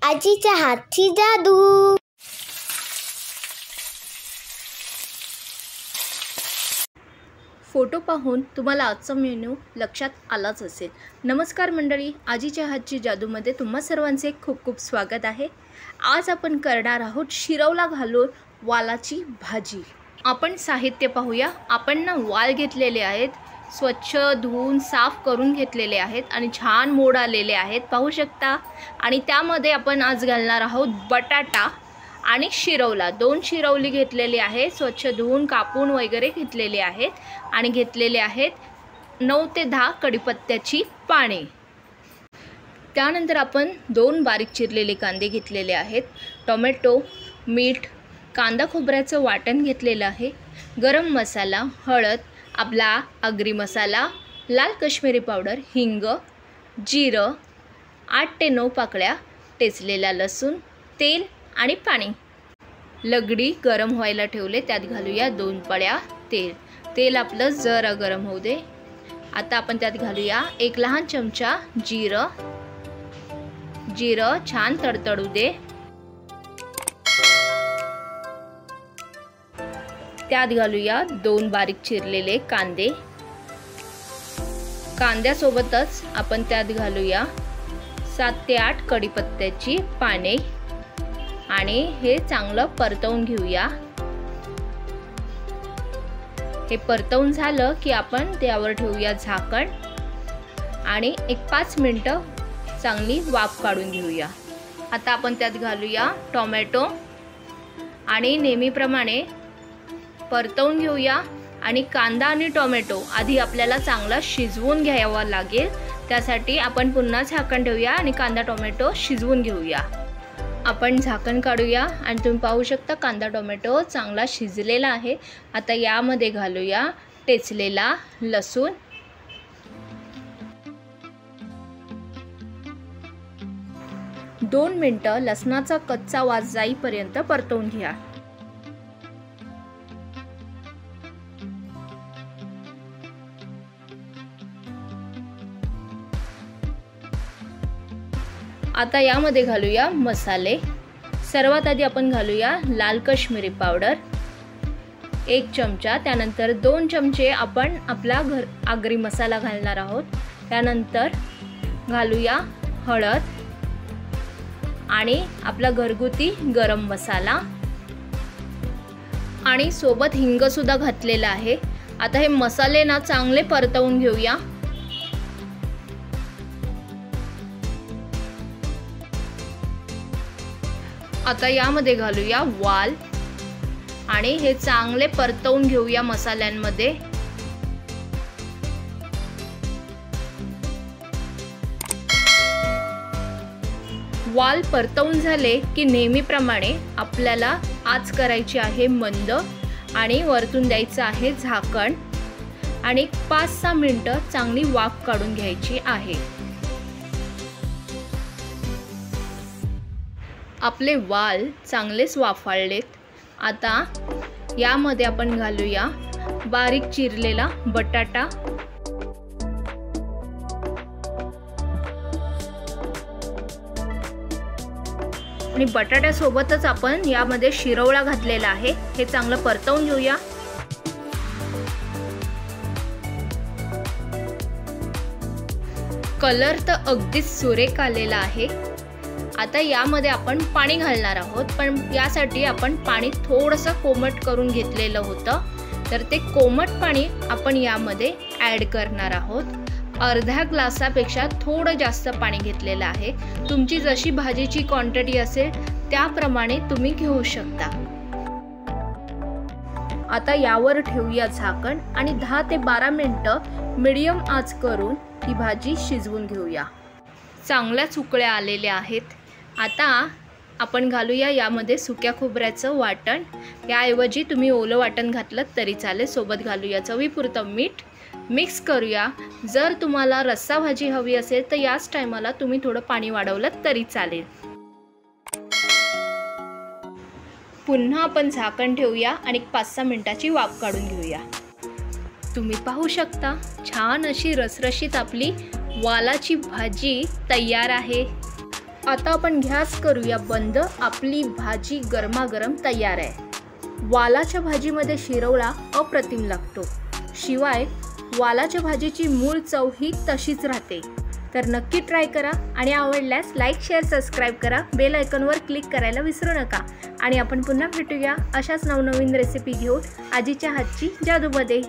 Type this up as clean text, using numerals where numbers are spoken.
आजीच्या हातची जादू। फोटो पाहून तुम्हाला आजचा मेनू लक्षात आलाच असेल। नमस्कार मंडळी, आजीच्या हातची जादूमध्ये तुम्हा सर्वांचे खूप खूप स्वागत आहे। आज आपण करणार आहोत शिरवला घालून वालाची भाजी। आपण साहित्य पाहूया। आपण वाल घेतलेले आहेत, स्वच्छ धुवून साफ करून घेतलेले आहेत आणि छान मोड आलेले आहेत पाहू शकता। आणि त्यामध्ये आपण आज घालणार आहोत बटाटा आणि शिरवला। 2 शिरवली घेतलेली आहे, स्वच्छ धुवून कापून वगैरे घेतलेले आहेत आणि घेतलेले आहेत 9 ते 10 कढीपत्त्याची पाने। त्यानंतर आपण 2 बारीक चिरलेले कांदे घेतलेले आहेत, टोमॅटो, मीठ, कांदा खोबऱ्याचं वाटण घेतलेलं आहे, गरम मसाला, हळद, आपला आगरी मसाला, लाल काश्मीरी पावडर, हिंग, जिरं, 8 ते 9 पाकळ्या टेचलेला लसूण, तेल आणि पाणी। लगडी गरम व्हायला ठेवले, त्यात घालूया 2 पळ्या तेल। तेल आपलं जरा गरम होऊ दे। आता आपण त्यात घालूया 1 लहान चमचा जिरं छान तडतडू दे। त्यात घालूया 2 बारीक चिरलेले कांदे। कांद्यासोबतच आपण त्यात घालूया 7 ते 8 कढीपत्त्याची पाने आणि हे चांगलं परतवून घेऊया। हे परतवून झालं की आपण त्यावर ठेवूया झाकण आणि 5 मिनिटं चांगली वाफ काढून घेऊया। आता आपण त्यात घालूया टोमॅटो आणि नेहमीप्रमाणे परतवून घेऊया। आणि कांदा आणि टोमॅटो आधी आपल्याला चांगला शिजवून घ्यावा लागेल, त्यासाठी आपण पुन्हा झाकण ठेवूया आणि कांदा टोमॅटो शिजवून घेऊया। आपण झाकण काढूया आणि तुम्ही पाहू शकता कांदा टोमॅटो चांगला शिजलेला आहे। आता यामध्ये घालूया टेचलेला लसूण, दोन मिनिटं लसणाचा कच्चा वास जाईपर्यंत परतवून घ्या। आता यामध्ये घालूया मसाले। सर्वात आधी आपण घालूया लाल काश्मीरी पावडर 1 चमचा, त्यानंतर 2 चमचे आपण आपला आगरी मसाला घालणार आहोत। त्यानंतर घालूया हळद आणि आपला घरगुती गरम मसाला आणि सोबत हिंग सुद्धा घातलेला आहे। आता हे मसाले चांगले परतवून घेऊया। आता यामध्ये घालूया वाल आणि हे चांगले परतवून घेऊया मसाल्यांमध्ये। वाल परतवून झाले की नेहमीप्रमाणे आपल्याला आच करायची आहे मंद आणि वरतून द्यायचं आहे झाकण आणि 5-6 मिनिटं चांगली वाफ काढून घ्यायची आहे। आपले वाल चांगलेच वाफाळलेत। आता यामध्ये आपण घालूया बारीक चिरलेला बटाटा आणि बटाट्यासोबतच आपण यामध्ये शिरवळा घातलेला आहे। हे चांगलं परतवून घेऊया। कलर तर अगदीच सुरेख आलेला आहे। आता यामध्ये आपण पाणी घालणार आहोत, पण यासाठी आपण पाणी थोडंसं कोमट करून घेतलेलं होतं, तर ते कोमट पाणी आपण यामध्ये ॲड करणार आहोत। अर्ध्या ग्लासापेक्षा थोडं जास्त पाणी घेतलेलं आहे। तुमची जशी भाजीची क्वांटिटी असेल त्याप्रमाणे तुम्ही घेऊ शकता। आता यावर ठेवूया झाकण आणि 10 ते 12 मिनिटं मीडियम आच करून ही भाजी शिजवून घेऊया। चांगल्या उकळ्या आलेल्या आहेत। आता आपण घालूया यामध्ये सुक्या खोबऱ्याचं वाटण। याऐवजी तुम्ही ओलं वाटण घातलं तरी चालेल। सोबत घालूया चवीपुरतं मीठ, मिक्स करूया। जर तुम्हाला रस्सा भाजी हवी असेल तर याच टायमाला तुम्ही थोडं पाणी वाढवलं तरी चालेल। पुन्हा आपण झाकण ठेवूया आणि 5-6 मिनिटाची वाफ काढून घेऊया। तुम्ही पाहू शकता छान अशी रसरशीत आपली वालाची भाजी तयार आहे। आता आपण गॅस करूया बंद. आपली भाजी गरमागरम तयार आहे. वालाच्या भाजीमध्ये शिरवळा अप्रतिम लागतो. शिवाय वालाच्या भाजीची मूळ चव ही तशीच राहते. तर नक्की ट्राय करा आणि आवडल्यास लाईक, शेअर, सबस्क्राईब करा. बेल आयकॉनवर क्लिक करायला विसरू नका. आणि आपण पुन्हा भेटूया अशाच नवनवीन रेसिपी घेऊन आजीच्या हातची जादूमध्ये.